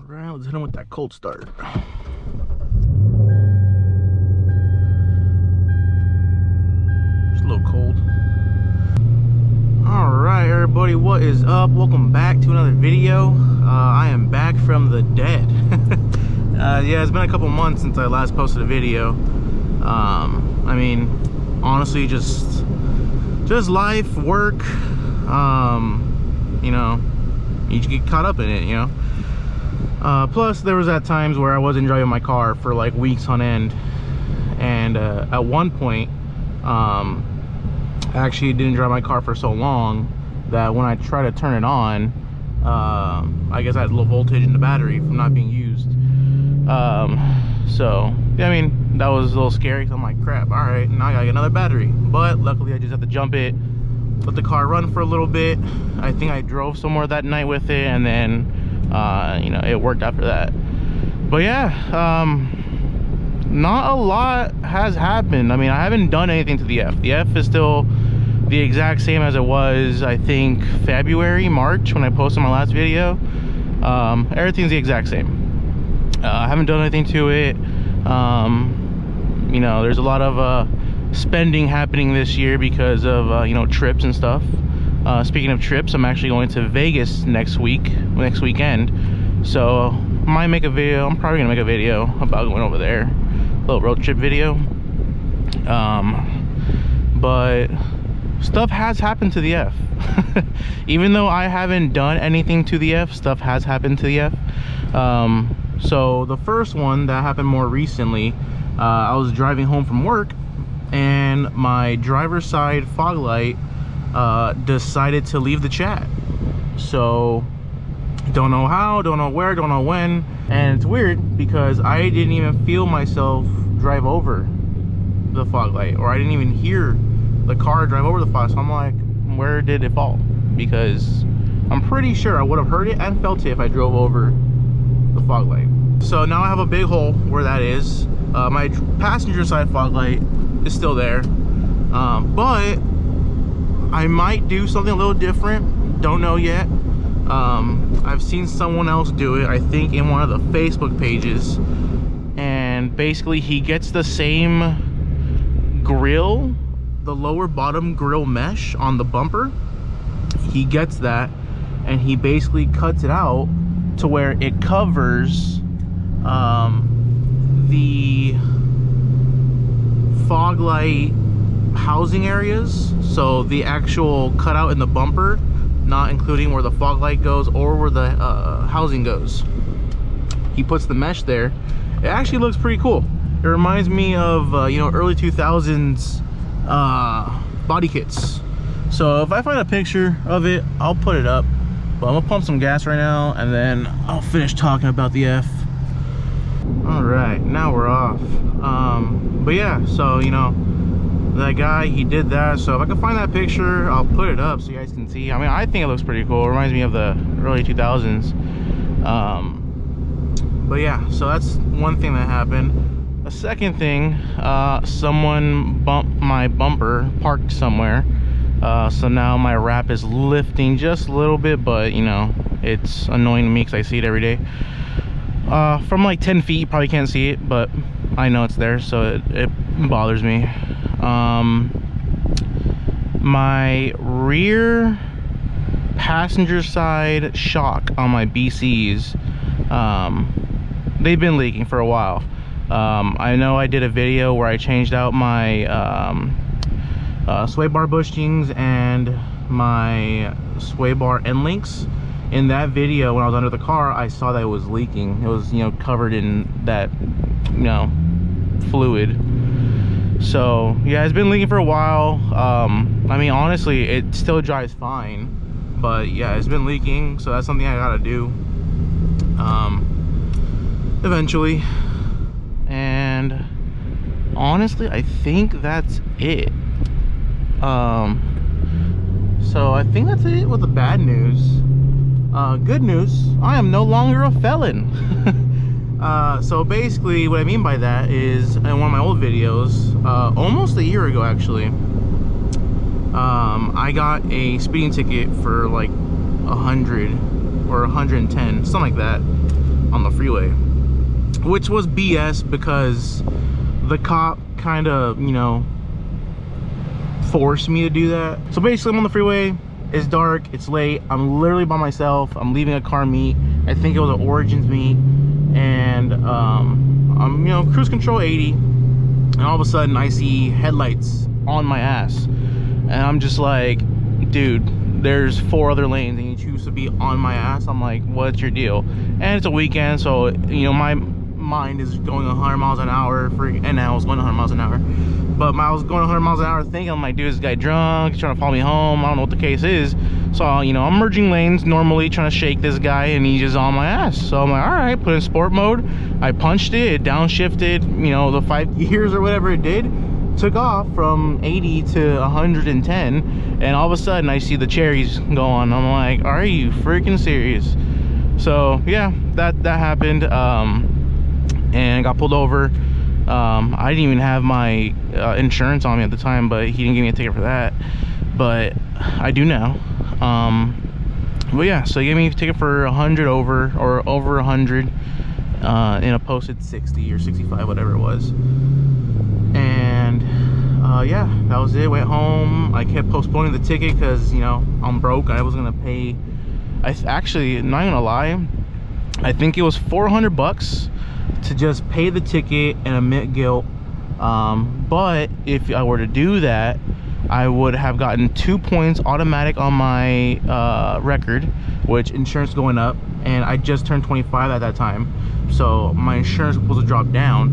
Alright, let's hit him with that cold start. It's a little cold. Alright everybody, what is up? Welcome back to another video. I am back from the dead. Yeah, it's been a couple months since I last posted a video. I mean, honestly, just life, work, you know, you get caught up in it, you know. Plus there was at times where I wasn't driving my car for like weeks on end, and at one point I actually didn't drive my car for so long that when I tried to turn it on, I guess I had low voltage in the battery from not being used. So yeah, I mean, that was a little scary. So I'm like, crap, all right, now I gotta get another battery. But luckily I just had to jump it, let the car run for a little bit. I think I drove somewhere that night with it, and then you know, it worked after that. But yeah, not a lot has happened. I mean, I haven't done anything to the F. The F is still the exact same as it was, I think, February, March, when I posted my last video. Everything's the exact same. I haven't done anything to it. You know, there's a lot of spending happening this year because of you know, trips and stuff. Speaking of trips, I'm actually going to Vegas next weekend, so might make a video. I'm probably gonna make a video about going over there, a little road trip video. But stuff has happened to the F. Even though I haven't done anything to the F, stuff has happened to the F. So the first one that happened more recently, I was driving home from work, and my driver's side fog light decided to leave the chat. So don't know how, don't know where, don't know when. And it's weird because I didn't even feel myself drive over the fog light, or I didn't even hear the car drive over the fog. So I'm like, where did it fall? Because I'm pretty sure I would have heard it and felt it if I drove over the fog light. So now I have a big hole where that is. My passenger side fog light is still there, but I might do something a little different, don't know yet. I've seen someone else do it, I think in one of the Facebook pages, and basically he gets the same grill, the lower bottom grill mesh on the bumper. He gets that and he basically cuts it out to where it covers the fog light housing areas. So the actual cutout in the bumper, not including where the fog light goes or where the housing goes. He puts the mesh there. It actually looks pretty cool. It reminds me of you know, early 2000s body kits. So if I find a picture of it, I'll put it up. But I'm gonna pump some gas right now, and then I'll finish talking about the F. All right, now we're off. But yeah, so you know, that guy, he did that. So if I can find that picture, I'll put it up so you guys can see. I mean, I think it looks pretty cool. It reminds me of the early 2000s. But yeah, so that's one thing that happened. A second thing, someone bumped my bumper, parked somewhere. So now my wrap is lifting just a little bit, but you know, it's annoying to me because I see it every day. From like 10 feet, you probably can't see it, but I know it's there, so it bothers me. My rear passenger side shock on my BCs, they've been leaking for a while. I know I did a video where I changed out my sway bar bushings and my sway bar end links. In that video, when I was under the car, I saw that it was leaking. It was, you know, covered in that, you know, fluid. So yeah, it's been leaking for a while. I mean, honestly, it still drives fine, but yeah, it's been leaking, so that's something I gotta do eventually. And honestly, I think that's it. So I think that's it with the bad news. Good news, I am no longer a felon. So basically what I mean by that is, in one of my old videos, almost a year ago actually, I got a speeding ticket for like 100 or 110, something like that. on the freeway, which was BS because the cop kind of, you know, forced me to do that. So basically I'm on the freeway, it's dark, it's late, I'm literally by myself, I'm leaving a car meet, I think it was an Origins meet, and I'm, you know, cruise control 80, and all of a sudden I see headlights on my ass, and I'm just like, dude, there's 4 other lanes and you choose to be on my ass. I'm like, what's your deal? And it's a weekend, so, you know, my mind is going 100 miles an hour, and I was going 100 miles an hour, but I was going 100 miles an hour thinking, I'm like, dude, this guy drunk, he's trying to follow me home, I don't know what the case is. So, you know, I'm merging lanes normally, trying to shake this guy, and he's just on my ass. So I'm like, all right, put in sport mode, I punched it downshifted, you know, the 5 gears or whatever it did, took off from 80 to 110, and all of a sudden I see the cherries go on. I'm like, are you freaking serious? So yeah, that happened, and got pulled over. I didn't even have my insurance on me at the time, but he didn't give me a ticket for that, but I do now. But yeah, so he gave me a ticket for 100 over 100 in a posted 60 or 65, whatever it was. And yeah, that was it. Went home. I kept postponing the ticket because, you know, I'm broke. I was gonna pay, actually, not gonna lie, I think it was 400 bucks to just pay the ticket and admit guilt. But if I were to do that, I would have gotten 2 points automatic on my record, which insurance going up, and I just turned 25 at that time, so my insurance was supposed to drop down.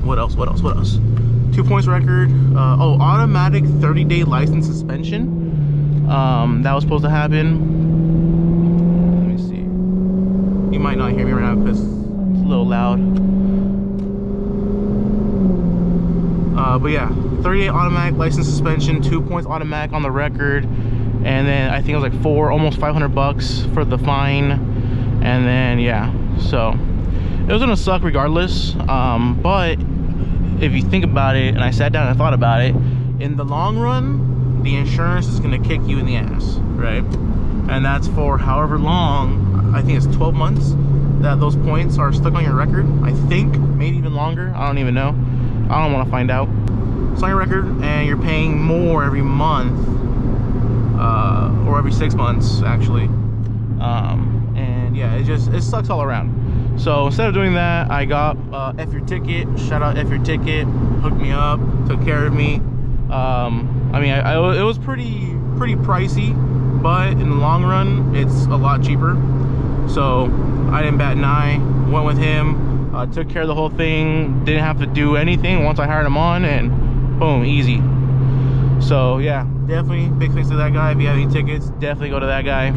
What else? 2 points record. Oh, automatic 30-day license suspension. That was supposed to happen. You might not hear me right now because it's a little loud. But yeah, 30-day automatic license suspension, 2 points automatic on the record, and then I think it was like almost 500 bucks for the fine. And then yeah, so it was gonna suck regardless. But if you think about it, and I sat down and I thought about it, in the long run, the insurance is gonna kick you in the ass, right? And that's for however long, I think it's 12 months that those points are stuck on your record. I think, maybe even longer, I don't even know. I don't want to find out. It's on your record, and you're paying more every month, or every 6 months, actually. And yeah, it sucks all around. So instead of doing that, I got F Your Ticket. Shout out F Your Ticket, hooked me up, took care of me. I mean, it was pretty pricey, but in the long run, it's a lot cheaper. So I didn't bat an eye, went with him, took care of the whole thing, didn't have to do anything once I hired him on, and boom, easy. So yeah, definitely big thanks to that guy. If you have any tickets, definitely go to that guy.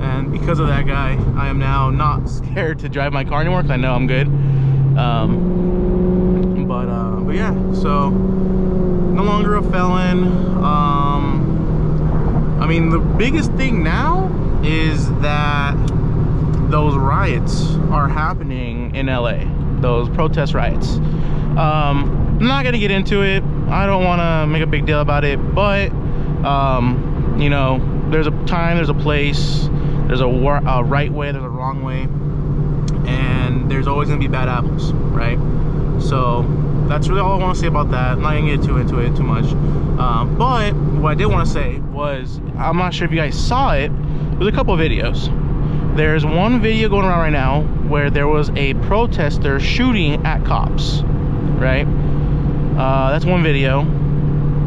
And because of that guy, I am now not scared to drive my car anymore because I know I'm good. But yeah, so no longer a felon. I mean, the biggest thing now is that those riots are happening in LA, those protest riots. I'm not gonna get into it. I don't want to make a big deal about it, but you know, there's a time, there's a place, there's a right way, there's a wrong way, and there's always gonna be bad apples, right? So that's really all I want to say about that. I'm not gonna get into it too much. But what I did want to say was, I'm not sure if you guys saw it, there's a couple of videos. There's one video going around right now where there was a protester shooting at cops, right? That's one video.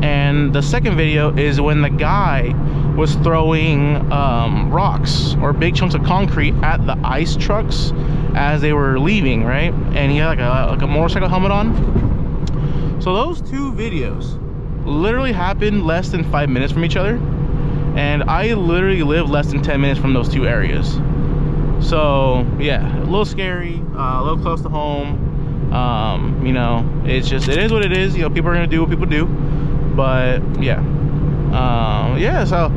And the second video is when the guy was throwing rocks or big chunks of concrete at the ICE trucks as they were leaving, right? And he had like a motorcycle helmet on. So those two videos literally happened less than 5 minutes from each other, and I literally live less than 10 minutes from those two areas. So yeah, a little scary, a little close to home. You know, it is what it is. You know, people are gonna do what people do. But yeah, yeah. So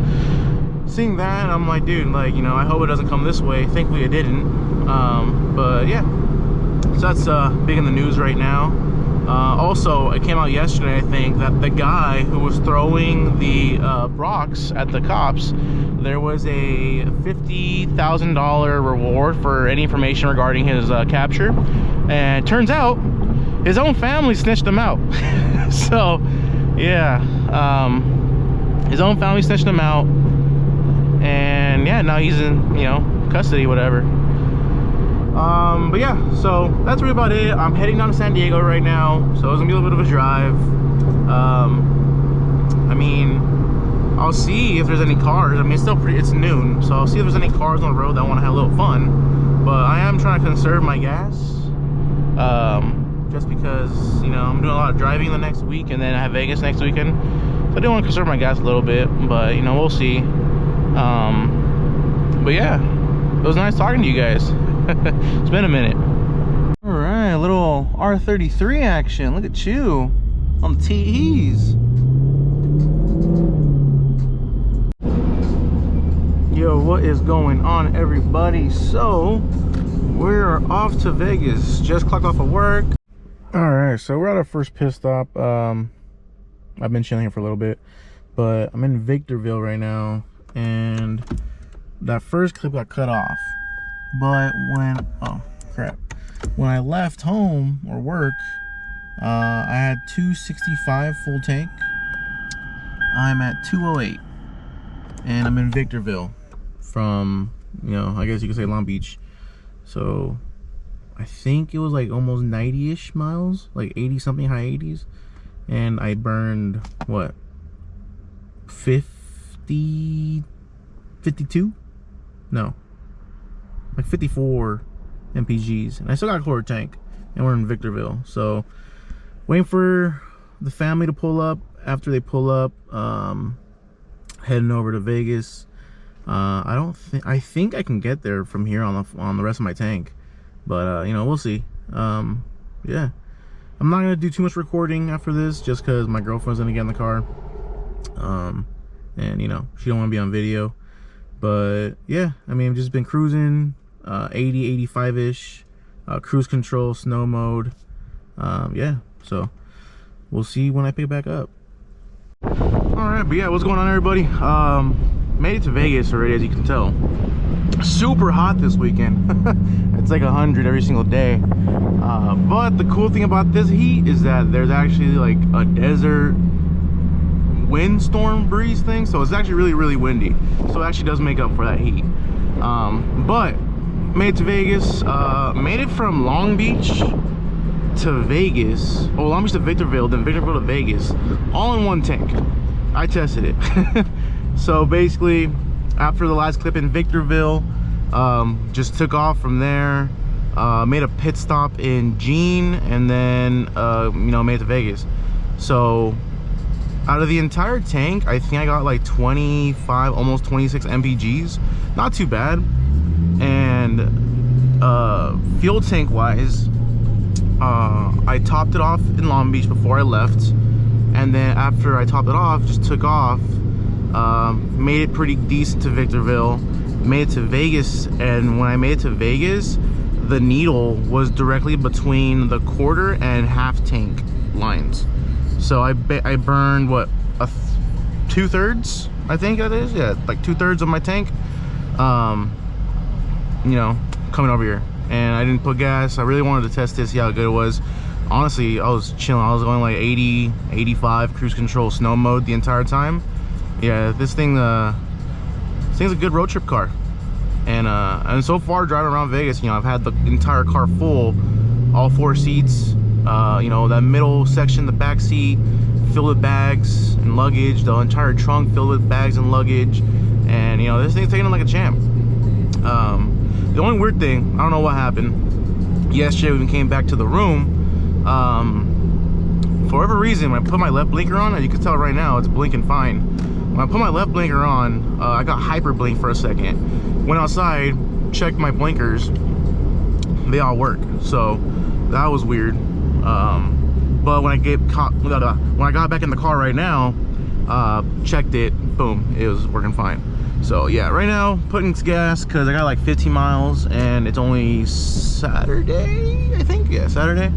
seeing that, I'm like, dude, like, you know, I hope it doesn't come this way. Thankfully, it didn't. But yeah, so that's big in the news right now. Also, it came out yesterday, I think, that the guy who was throwing the rocks at the cops, there was a $50,000 reward for any information regarding his capture. And it turns out his own family snitched him out. So, yeah, his own family snitched him out. And yeah, now he's in, you know, custody, whatever. But yeah, so that's really about it. I'm heading down to San Diego right now, so it's gonna be a little bit of a drive. I mean, I'll see if there's any cars. I mean, it's still it's noon, so I'll see if there's any cars on the road that want to have a little fun. But I am trying to conserve my gas, just because, you know, I'm doing a lot of driving the next week, and then I have Vegas next weekend, so I do want to conserve my gas a little bit. But you know, we'll see. But yeah, it was nice talking to you guys. It's been a minute. All right, a little R33 action. Look at you on the TEs. Yo, what is going on, everybody? So we're off to Vegas. Just clocked off of work. All right, so we're at our first pit stop. I've been chilling here for a little bit, but I'm in Victorville right now, and that first clip got cut off. But when, oh crap, when I left home or work, I had 265 full tank. I'm at 208, and I'm in Victorville from, you know, I guess you could say Long Beach. So I think it was like almost 90-ish miles, like 80 something, high 80s. And I burned what, 52? No, like 54 mpgs, and I still got a quarter tank, and we're in Victorville. So waiting for the family to pull up. After they pull up, heading over to Vegas. I think I can get there from here on the rest of my tank, but you know, we'll see. Yeah, I'm not gonna do too much recording after this, just because my girlfriend's gonna get in the car, and you know, she don't want to be on video. But yeah, I mean, I've just been cruising 80, 85-ish, cruise control, snow mode. Yeah, so we'll see when I pick it back up. All right, but yeah, what's going on, everybody? Made it to Vegas already, as you can tell. Super hot this weekend. It's like 100 every single day. But the cool thing about this heat is that there's actually like a desert windstorm breeze thing, so it's actually really windy, so it actually does make up for that heat. But made it to Vegas, made it from Long Beach to Vegas, or Long Beach to Victorville, then Victorville to Vegas, all in one tank. I tested it. So basically, after the last clip in Victorville, just took off from there, made a pit stop in Jean, and then you know, made it to Vegas. So out of the entire tank, I think I got like 25, almost 26 mpgs. Not too bad. And fuel tank wise, I topped it off in Long Beach before I left, and then after I topped it off, just took off, made it pretty decent to Victorville, made it to Vegas. And when I made it to Vegas, the needle was directly between the quarter and half tank lines. So I burned what, 2/3, I think that is, yeah, like 2/3 of my tank, you know, coming over here. And I didn't put gas. I really wanted to test this, see how good it was. Honestly, I was chilling. I was going like 80, 85 cruise control snow mode the entire time. Yeah, this thing's a good road trip car. And so far driving around Vegas, you know, I've had the entire car full, all 4 seats. You know, that middle section, the back seat filled with bags and luggage, the entire trunk filled with bags and luggage, and you know, this thing's taking it like a champ. The only weird thing, I don't know what happened yesterday when we came back to the room, for whatever reason, when I put my left blinker on, and you can tell right now it's blinking fine, when I put my left blinker on, I got hyper blink for a second, went outside, checked my blinkers, they all work. So that was weird. But when I got back in the car right now, checked it, boom, it was working fine. So yeah, right now putting gas because I got like 15 miles and it's only Saturday, I think. Yeah, Saturday.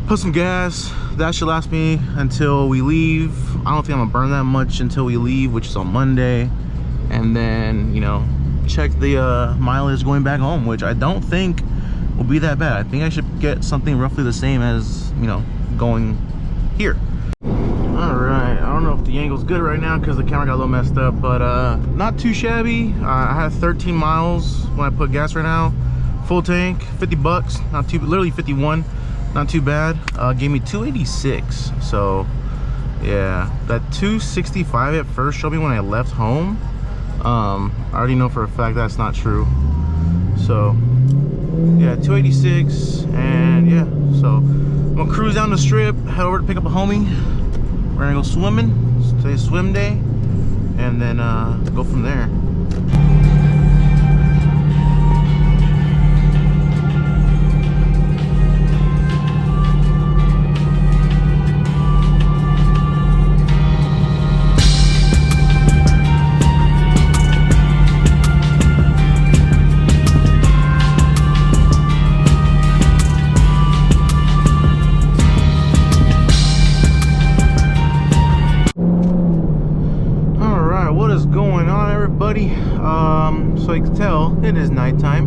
Put some gas. That should last me until we leave. I don't think I'm gonna burn that much until we leave, which is on Monday. And then, you know, check the mileage going back home, which I don't think will be that bad. I think I should get something roughly the same as, you know, going here. All right, I don't know if the angle's good right now because the camera got a little messed up, but not too shabby. I had 13 miles when I put gas right now. Full tank, 50 bucks, not too, literally 51, not too bad. Gave me 286, so yeah. That 265 at first showed me when I left home. I already know for a fact that's not true. So yeah, 286, and yeah, so I'm gonna cruise down the strip, head over to pick up a homie. We're gonna go swimming. Today's swim day, and then go from there. So you can tell it is nighttime.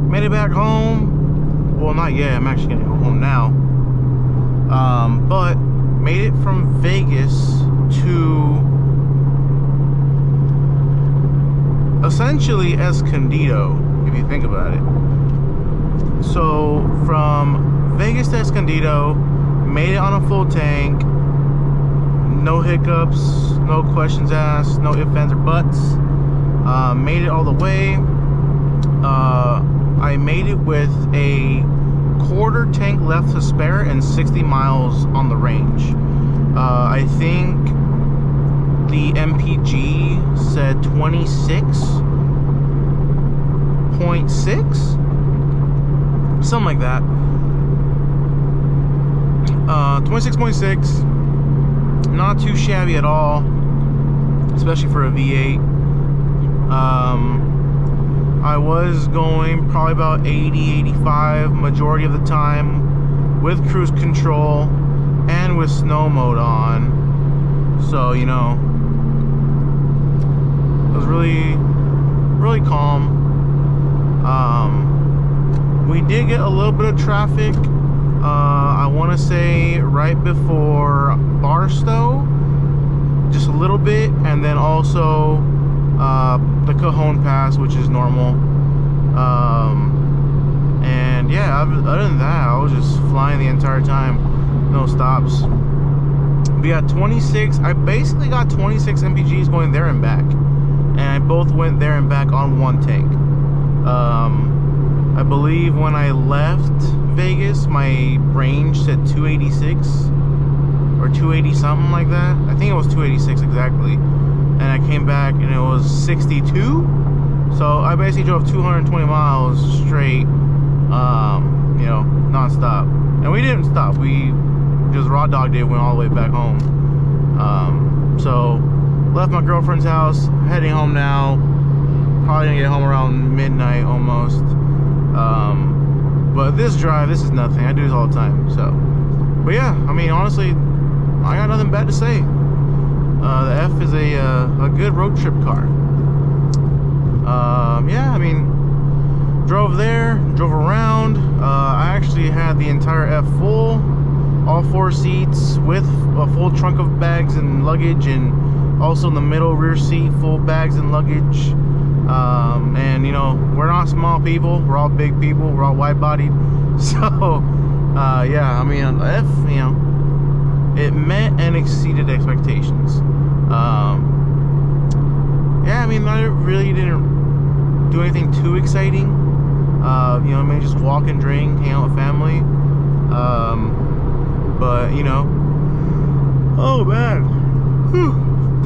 Made it back home. Well, not yet. I'm actually gonna go home now. But made it from Vegas to essentially Escondido, if you think about it. So from Vegas to Escondido, made it on a full tank. No hiccups, no questions asked, no ifs, ands, or buts. Made it all the way. I made it with a quarter tank left to spare and 60 miles on the range. I think the MPG said 26.6, something like that. 26.6. Not too shabby at all, especially for a V8. I was going probably about 80, 85 majority of the time with cruise control and with snow mode on. So, you know, it was really calm. We did get a little bit of traffic. I want to say right before Barstow, just a little bit, and then also the Cajon Pass, which is normal. And yeah, other than that, I was just flying the entire time, no stops. We got 26. I basically got 26 MPGs going there and back, and I both went there and back on one tank. I believe when I left Vegas, my range said 286 or 280, something like that. I think it was 286 exactly. And I came back and it was 62. So I basically drove 220 miles straight, you know, non-stop. And we didn't stop. We just raw dogged it, went all the way back home. So left my girlfriend's house, heading home now. Probably gonna get home around midnight almost. But this drive, this is nothing. I do this all the time. So, but yeah, I mean, honestly, I got nothing bad to say. The F is a good road trip car. Yeah, I mean, drove there, drove around. I actually had the entire F full, all 4 seats with a full trunk of bags and luggage, and also in the middle rear seat full bags and luggage. And you know, we're not small people, we're all big people, we're all wide-bodied. So yeah, I mean, F, you know, it met and exceeded expectations. Yeah, I mean, I really didn't do anything too exciting. You know, maybe just walk and drink, hang out with family. But you know, oh man, whew,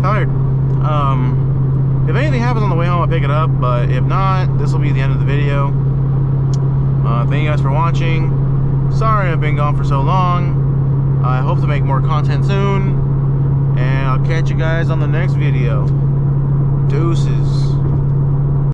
tired. If anything happens on the way home, I'll pick it up, but if not, this will be the end of the video. Thank you guys for watching. Sorry I've been gone for so long. I hope to make more content soon, and I'll catch you guys on the next video. Deuces.